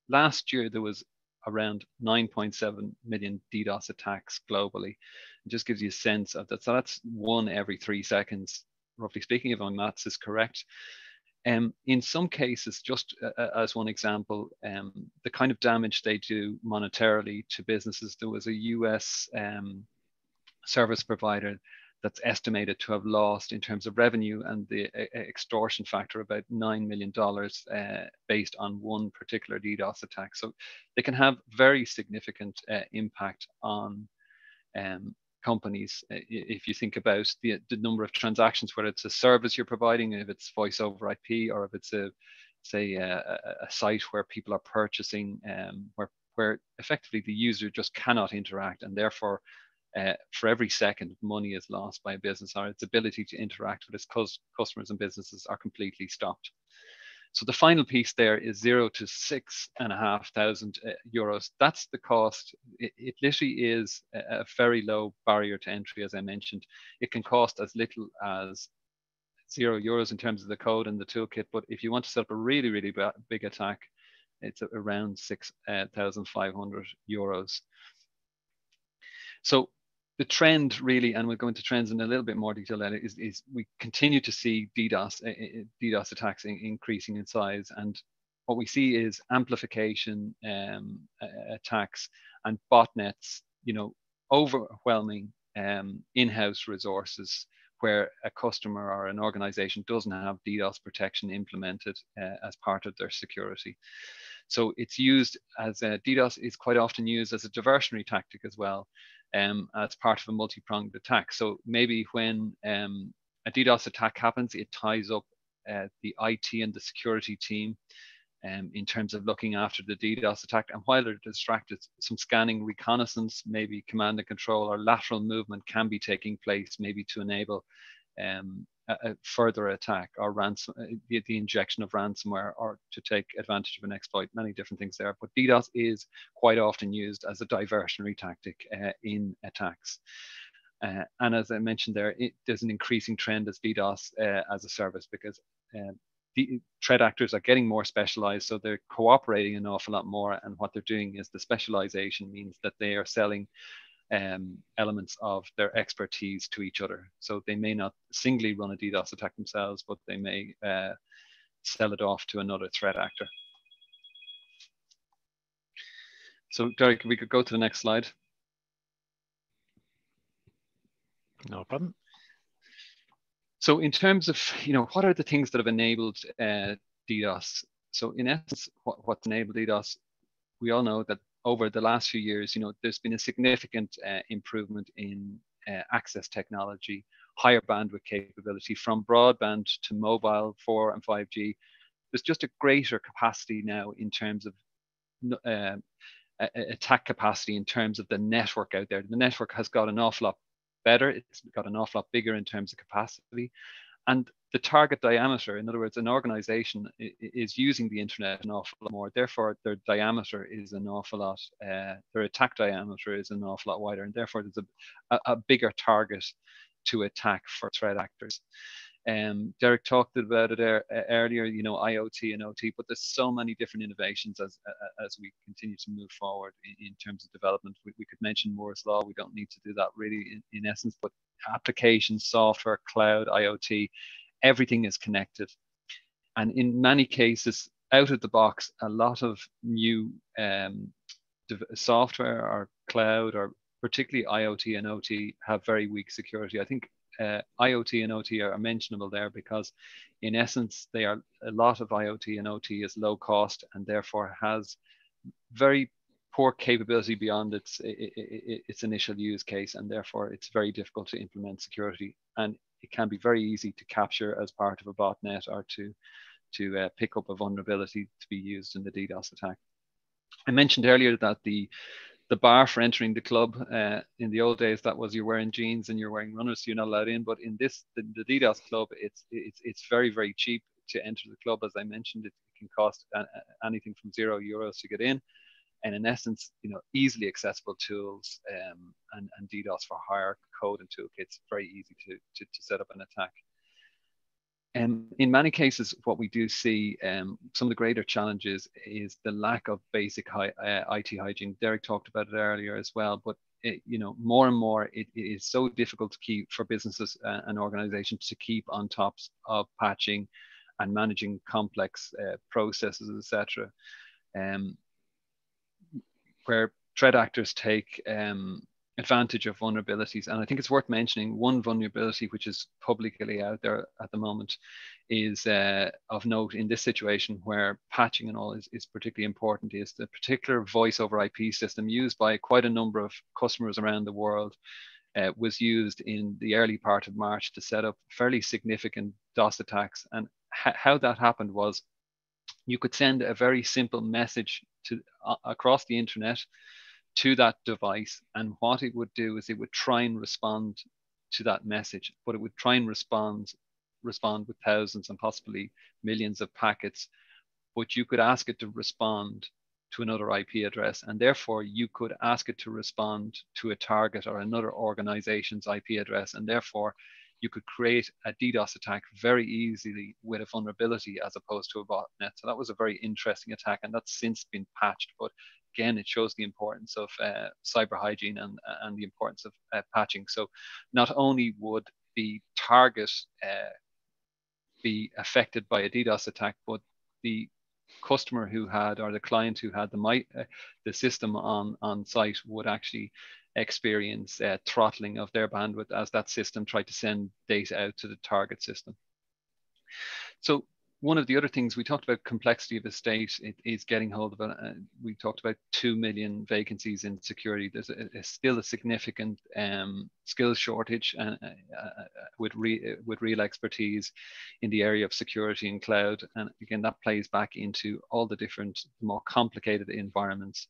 last year there was around 9.7 million DDoS attacks globally. It just gives you a sense of that. So that's 1 every 3 seconds, roughly speaking, if my maths is correct. In some cases, just as one example, the kind of damage they do monetarily to businesses, there was a US service provider that's estimated to have lost in terms of revenue and the extortion factor about $9 million based on one particular DDoS attack. So they can have very significant impact on companies. If you think about the number of transactions, whether it's a service you're providing, if it's voice over IP, or if it's a site where people are purchasing, where effectively the user just cannot interact, and therefore for every second money is lost by a business, or its ability to interact with its customers and businesses are completely stopped. So the final piece there is 0 to 6,500 euros. That's the cost. It literally is a very low barrier to entry, as I mentioned. It can cost as little as €0 in terms of the code and the toolkit. But if you want to set up a really, really big attack, it's around 6,500 euros. So the trend really, and we'll go into trends in a little bit more detail later, is we continue to see DDoS attacks increasing in size. And what we see is amplification attacks and botnets, overwhelming in-house resources where a customer or an organization doesn't have DDoS protection implemented as part of their security. So it's used as DDoS is quite often used as a diversionary tactic as well, as part of a multi-pronged attack. So maybe when a DDoS attack happens, it ties up the IT and the security team in terms of looking after the DDoS attack. And while they're distracted, some scanning, reconnaissance, maybe command and control or lateral movement can be taking place, maybe to enable a further attack or the injection of ransomware, or to take advantage of an exploit, many different things there. But DDoS is quite often used as a diversionary tactic in attacks. And as I mentioned there, there's an increasing trend as DDoS as a service, because the threat actors are getting more specialized, so they're cooperating an awful lot more. And what they're doing is the specialization means that they are selling elements of their expertise to each other. So they may not singly run a DDoS attack themselves, but they may sell it off to another threat actor. So Derek, we could go to the next slide. No problem. So in terms of, what are the things that have enabled DDoS? So in essence, what's enabled DDoS? We all know that over the last few years, there's been a significant improvement in access technology, higher bandwidth capability, from broadband to mobile, 4 and 5G. There's just a greater capacity now in terms of attack capacity, in terms of the network out there. The network has got an awful lot better. It's got an awful lot bigger in terms of capacity. And the target diameter, in other words, an organization is using the internet an awful lot more. Therefore, their diameter is an awful lot, their attack diameter is an awful lot wider. And therefore, there's a bigger target to attack for threat actors. Derek talked about it earlier, IoT and OT, but there's so many different innovations as we continue to move forward in terms of development. We could mention Moore's Law. We don't need to do that really in essence, but applications, software, cloud, IoT, everything is connected. And in many cases, out of the box, a lot of new software or cloud, or particularly IoT and OT, have very weak security. I think IoT and OT are mentionable there because in essence, a lot of IoT and OT is low cost and therefore has very poor capability beyond its initial use case, and therefore it's very difficult to implement security. And it can be very easy to capture as part of a botnet or to to pick up a vulnerability to be used in the DDoS attack. I mentioned earlier that the bar for entering the club, in the old days, that was you're wearing jeans and you're wearing runners, so you're not allowed in. But in this, the DDoS club, it's very, very cheap to enter the club. As I mentioned, it can cost anything from €0 to get in. And in essence, easily accessible tools and DDoS for hire code and toolkits, very easy to set up an attack. In many cases, what we do see, some of the greater challenges is the lack of basic IT hygiene. Derek talked about it earlier as well, but more and more it is so difficult to keep for businesses and organizations to keep on top of patching and managing complex processes, etc. Where threat actors take advantage of vulnerabilities. And I think it's worth mentioning one vulnerability which is publicly out there at the moment is of note in this situation where patching and all is particularly important, is the particular voice over IP system used by quite a number of customers around the world was used in the early part of March to set up fairly significant DOS attacks. And how that happened was you could send a very simple message across the internet to that device, and what it would do is it would try and respond to that message, but it would try and respond with thousands and possibly millions of packets. But you could ask it to respond to another IP address, and therefore you could ask it to respond to a target or another organization's IP address, and therefore you could create a DDoS attack very easily with a vulnerability as opposed to a botnet. So that was a very interesting attack, and that's since been patched. But again, it shows the importance of cyber hygiene and the importance of patching. So not only would the target be affected by a DDoS attack, but the customer who had, or the client who had the system on site would actually experience throttling of their bandwidth as that system tried to send data out to the target system. So one of the other things we talked about, complexity of the state, it is getting hold of it. We talked about 2 million vacancies in security. There's still a significant skills shortage with real expertise in the area of security and cloud. And again, that plays back into all the different, more complicated environments.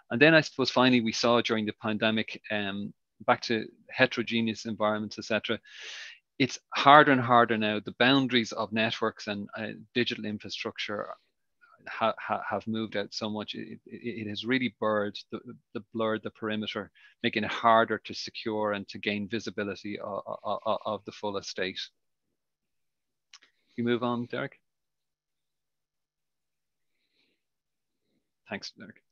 And then I suppose finally we saw during the pandemic, back to heterogeneous environments, etc. It's harder and harder now. The boundaries of networks and digital infrastructure have moved out so much. It has really blurred the perimeter, making it harder to secure and to gain visibility of the full estate. You move on, Derek. Thanks, Derek.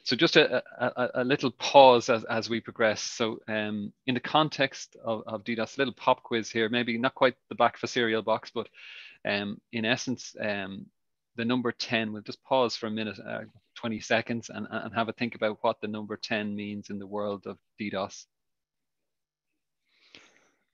So just a little pause as we progress. So in the context of DDoS, a little pop quiz here, maybe not quite the back of a cereal box, but in essence, the number 10, we'll just pause for a minute, 20 seconds, and have a think about what the number 10 means in the world of DDoS.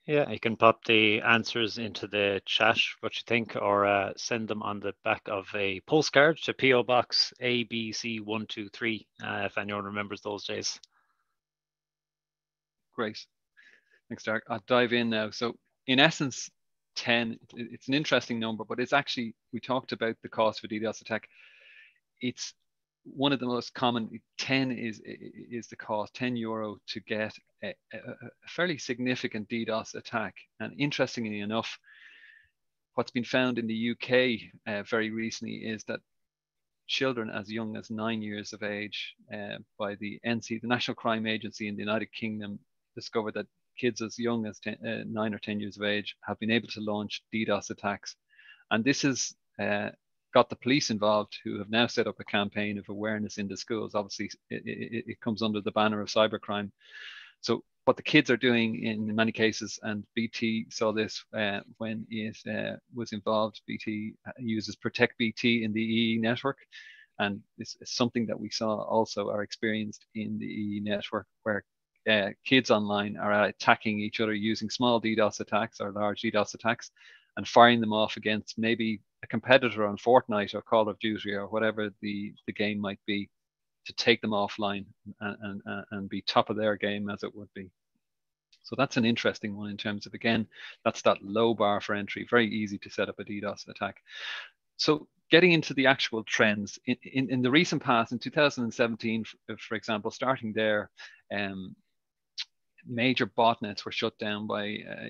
Yeah, you can pop the answers into the chat, what you think, or send them on the back of a postcard to PO Box ABC123, if anyone remembers those days. Great. Thanks, Derek. I'll dive in now. So in essence, 10, it's an interesting number, but it's actually, we talked about the cost of a DDoS attack. It's one of the most common. 10 is the cost, €10 to get a fairly significant DDoS attack. And interestingly enough, what's been found in the UK very recently is that children as young as 9 years of age, by the NC, the National Crime Agency in the United Kingdom, discovered that kids as young as 9 or 10 years of age have been able to launch DDoS attacks. And this is got the police involved, who have now set up a campaign of awareness in the schools. Obviously, it comes under the banner of cybercrime. So what the kids are doing in many cases, and BT saw this when it was involved, BT uses Protect BT in the EE network. And this is something that we saw also are experienced in the EE network, where kids online are attacking each other using small DDoS attacks or large DDoS attacks and firing them off against maybe a competitor on Fortnite or Call of Duty or whatever the game might be, to take them offline and be top of their game, as it would be. So that's an interesting one in terms of, again, that's that low bar for entry, very easy to set up a DDoS attack. So getting into the actual trends in the recent past, in 2017, for example, starting there, major botnets were shut down by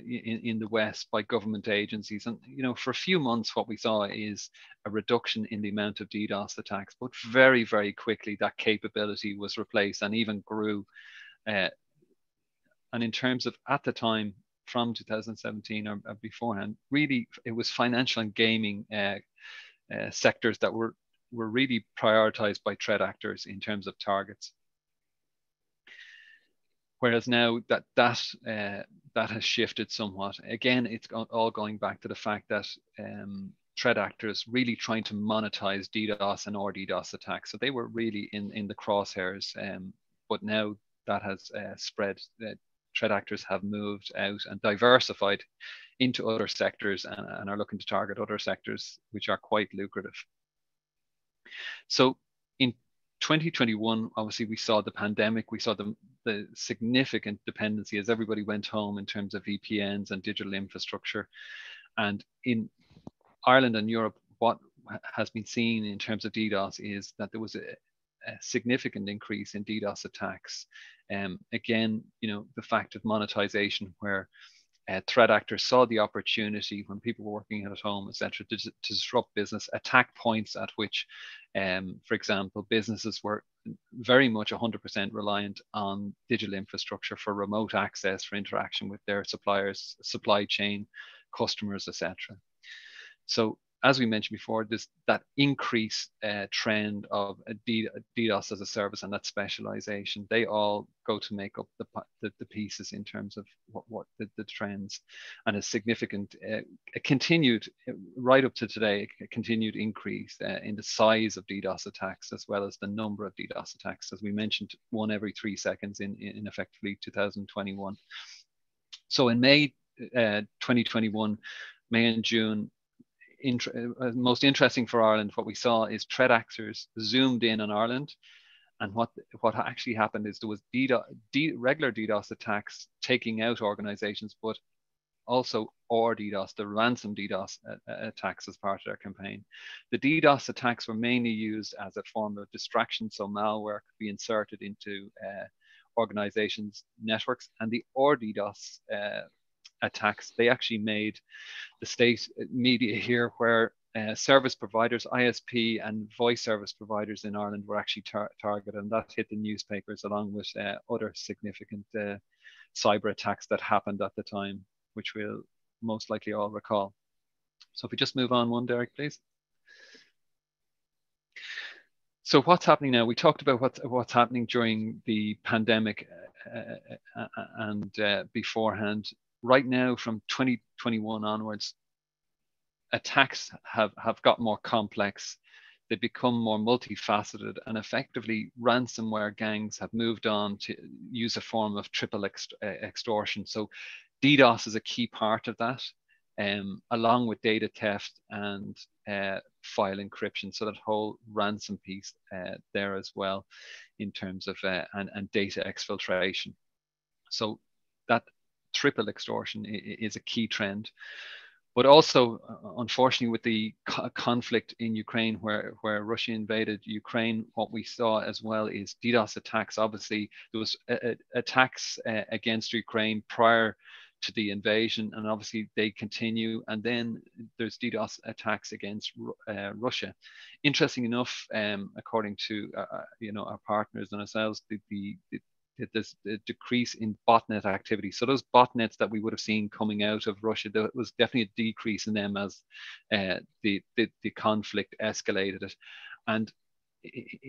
in the West by government agencies, and for a few months what we saw is a reduction in the amount of DDoS attacks, but very, very quickly that capability was replaced and even grew. And in terms of, at the time, from 2017 or beforehand, really it was financial and gaming sectors that were really prioritized by threat actors in terms of targets. Whereas now that has shifted somewhat. Again, it's all going back to the fact that threat actors really trying to monetize DDoS and or DDoS attacks. So they were really in the crosshairs, but now that has spread. Threat actors have moved out and diversified into other sectors and are looking to target other sectors which are quite lucrative. So in 2021, obviously we saw the pandemic, we saw the significant dependency as everybody went home in terms of VPNs and digital infrastructure. And in Ireland and Europe, what has been seen in terms of DDoS is that there was a significant increase in DDoS attacks. Again, the fact of monetization, where threat actors saw the opportunity when people were working at home, etc., to disrupt business, attack points at which, for example, businesses were very much 100% reliant on digital infrastructure for remote access, for interaction with their suppliers, supply chain, customers, etc. So as we mentioned before, that increased trend of DDoS as a service and that specialization, they all go to make up the pieces in terms of what the trends, and a significant, a continued, right up to today, a continued increase in the size of DDoS attacks as well as the number of DDoS attacks. As we mentioned, 1 every 3 seconds in effectively 2021. So in May 2021, May and June, most interesting for Ireland, what we saw is threat actors zoomed in on Ireland, and what actually happened is there was regular DDoS attacks taking out organizations, but also DDoS, the ransom DDoS attacks as part of their campaign. The DDoS attacks were mainly used as a form of distraction, so malware could be inserted into organizations' networks, and the DDoS attacks, they actually made the state media here, where service providers, ISP and voice service providers in Ireland were actually targeted, and that hit the newspapers along with other significant cyber attacks that happened at the time, which we'll most likely all recall. So if we just move on one, Derek, please. So what's happening now? We talked about what's happening during the pandemic and beforehand. Right now, from 2021 onwards, attacks have got more complex. They become more multifaceted, and effectively ransomware gangs have moved on to use a form of triple extortion. So DDoS is a key part of that, along with data theft and file encryption. So that whole ransom piece there as well, in terms of and data exfiltration. So that triple extortion is a key trend. But also, unfortunately, with the conflict in Ukraine, where Russia invaded Ukraine, what we saw as well is DDoS attacks. Obviously, there was attacks against Ukraine prior to the invasion, and obviously they continue. And then there's DDoS attacks against Russia. Interesting enough, according to our partners and ourselves, there's a decrease in botnet activity. So those botnets that we would have seen coming out of Russia, there was definitely a decrease in them as the conflict escalated. And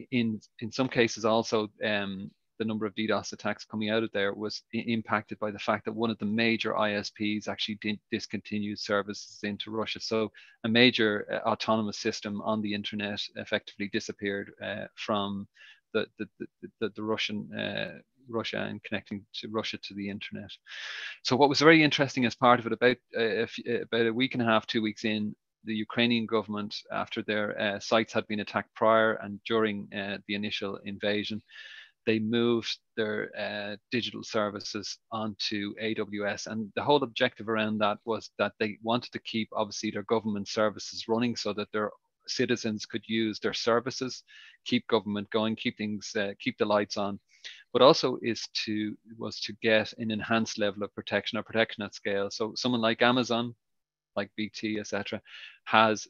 in some cases also, the number of DDoS attacks coming out of there was impacted by the fact that one of the major ISPs actually discontinued services into Russia. So a major autonomous system on the internet effectively disappeared from the Russia and connecting to Russia to the internet. So what was very interesting as part of it, about a week and a half, 2 weeks in, the Ukrainian government, after their sites had been attacked prior and during the initial invasion, they moved their digital services onto AWS. And the whole objective around that was that they wanted to keep, obviously, their government services running so that their citizens could use their services, keep government going, keep things, keep the lights on, but also was to get an enhanced level of protection, or protection at scale. So someone like Amazon, like BT, etc., has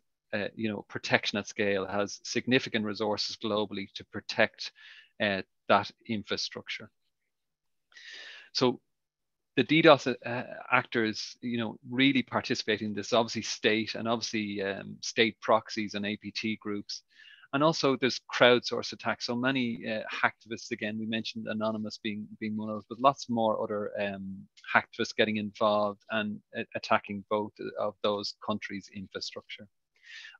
protection at scale, has significant resources globally to protect that infrastructure. So the DDoS actors, really participating in this, obviously state, and obviously state proxies and APT groups. And also there's crowdsource attacks. So many hacktivists, again, we mentioned Anonymous being one of those, but lots more other hacktivists getting involved and attacking both of those countries' infrastructure.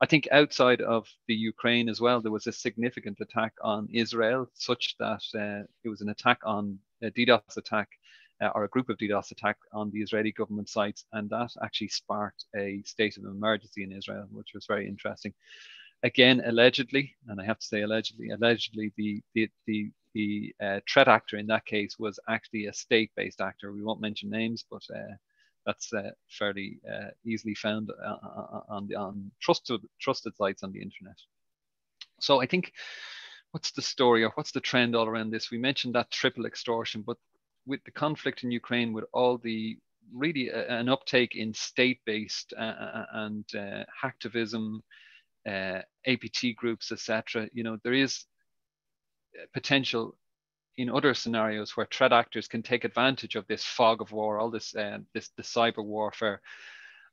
I think outside of the Ukraine as well, there was a significant attack on Israel, such that it was an attack on a DDoS attack, or a group of DDoS attack on the Israeli government sites, and that actually sparked a state of emergency in Israel, which was very interesting. Again, allegedly, and I have to say allegedly, the threat actor in that case was actually a state-based actor. We won't mention names, but that's fairly easily found on trusted sites on the internet. So I think, what's the story, or what's the trend all around this? We mentioned that triple extortion, but with the conflict in Ukraine, with all the really an uptake in state-based and hacktivism, APT groups, etc., there is potential in other scenarios where threat actors can take advantage of this fog of war, all this the cyber warfare,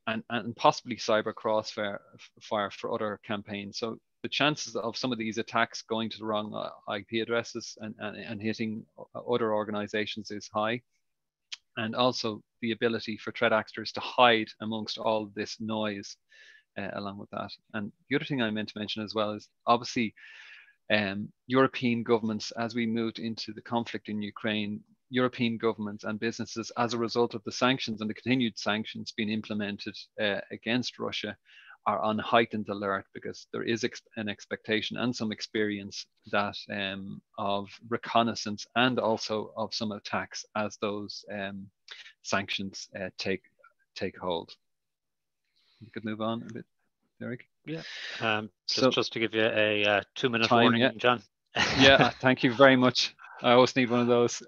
and possibly cyber crossfire for other campaigns. So the chances of some of these attacks going to the wrong IP addresses and hitting other organizations is high. And also the ability for threat actors to hide amongst all this noise along with that. And the other thing I meant to mention as well is, obviously, European governments, as we moved into the conflict in Ukraine, European governments and businesses, as a result of the sanctions and the continued sanctions being implemented against Russia, are on heightened alert, because there is an expectation and some experience that of reconnaissance and also of some attacks as those sanctions take hold. You could move on a bit, Derek. Yeah. Just to give you a 2-minute warning, yeah. John. Yeah, thank you very much. I always need one of those.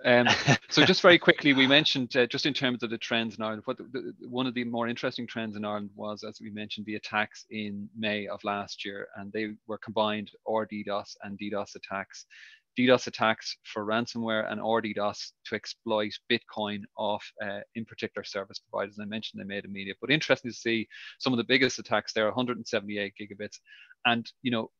So just very quickly, we mentioned just in terms of the trends in Ireland, one of the more interesting trends in Ireland was, as we mentioned, the attacks in May of last year, and they were combined DDoS and DDoS attacks. DDoS attacks for ransomware, and DDoS to exploit Bitcoin off, in particular, service providers. I mentioned they made immediate, but interesting to see some of the biggest attacks there, 178 gigabits, and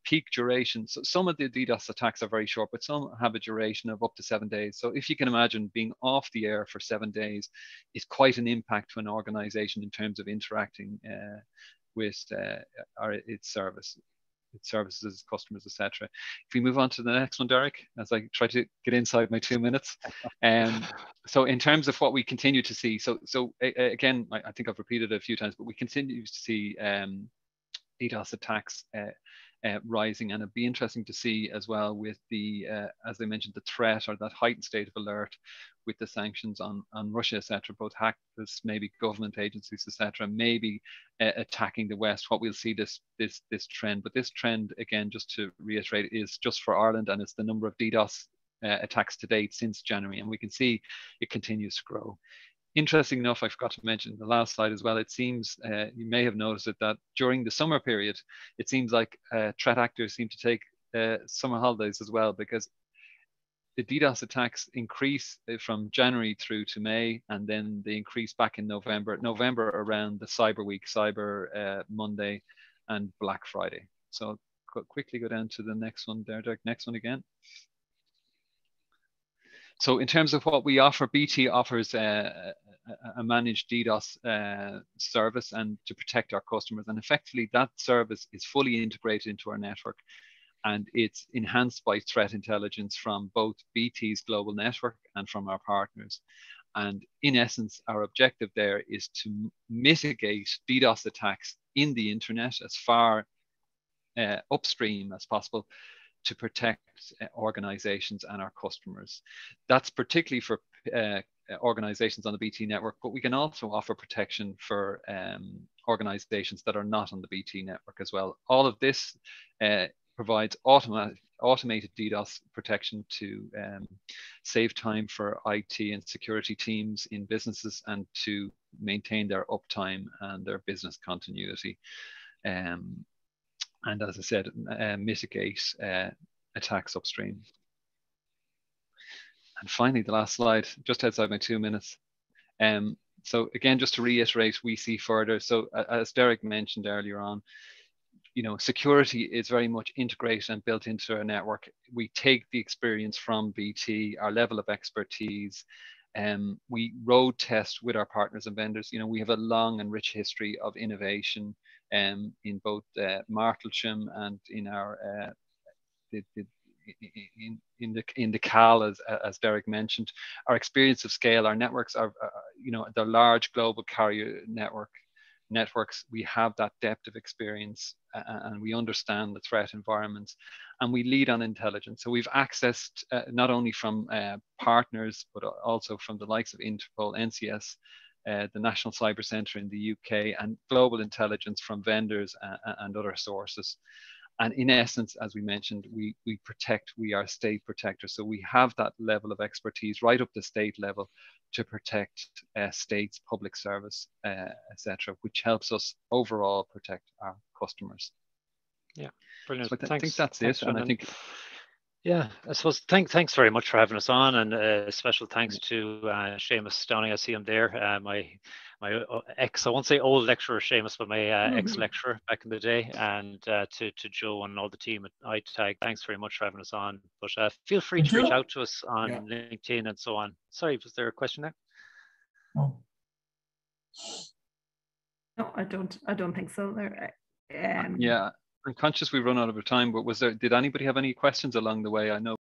peak duration. So some of the DDoS attacks are very short, but some have a duration of up to 7 days. So if you can imagine, being off the air for 7 days is quite an impact to an organization in terms of interacting with its services, customers, etc. If we move on to the next one, Derek, as I try to get inside my 2 minutes. So in terms of what we continue to see, so again, I think I've repeated it a few times, but we continue to see DDoS attacks rising, and it'd be interesting to see as well with the, as I mentioned, the threat, or that heightened state of alert with the sanctions on Russia, etc. Both hackers, maybe government agencies, etc., maybe attacking the West. What we'll see this trend, but this trend, again, just to reiterate, is just for Ireland, and it's the number of DDoS attacks to date since January, and we can see it continues to grow. Interesting enough, I forgot to mention the last slide as well. It seems, you may have noticed it, that during the summer period, it seems like threat actors seem to take summer holidays as well, because the DDoS attacks increase from January through to May, and then they increase back in November around the Cyber Week, Cyber Monday, and Black Friday. So quickly go down to the next one there, Derek. Next one again. So in terms of what we offer, BT offers a managed DDoS service, and to protect our customers. And effectively, that service is fully integrated into our network, and it's enhanced by threat intelligence from both BT's global network and from our partners. And in essence, our objective there is to mitigate DDoS attacks in the internet as far upstream as possible, to protect organizations and our customers. That's particularly for organizations on the BT network, but we can also offer protection for organizations that are not on the BT network as well. All of this provides automated DDoS protection to save time for IT and security teams in businesses and to maintain their uptime and their business continuity. And as I said, mitigate attacks upstream. And finally, the last slide, just outside my 2 minutes. So again, just to reiterate, we see further. So as Derek mentioned earlier on, security is very much integrated and built into our network. We take the experience from BT, our level of expertise, we road test with our partners and vendors. We have a long and rich history of innovation in both Martlesham and in our in the CAL, as Derek mentioned. Our experience of scale, our networks are, they're large global carrier networks. We have that depth of experience and we understand the threat environments, and we lead on intelligence. So we've accessed not only from partners, but also from the likes of Interpol, NCS, the National Cyber Centre in the UK, and global intelligence from vendors and other sources. And in essence, as we mentioned, we are state protectors. So we have that level of expertise right up the state level to protect states, public service, etc., which helps us overall protect our customers. Yeah, brilliant. So I think that's it. And I think, yeah, I suppose thanks very much for having us on, and special thanks to Seamus Downing. I see him there. My ex, I won't say old lecturer Seamus, but my ex-lecturer back in the day, and to Joe and all the team at iTag. Thanks very much for having us on. But feel free to reach out to us on LinkedIn and so on. Sorry, was there a question there? No, I don't think so. There. Yeah, I'm conscious we run out of time, but did anybody have any questions along the way? I know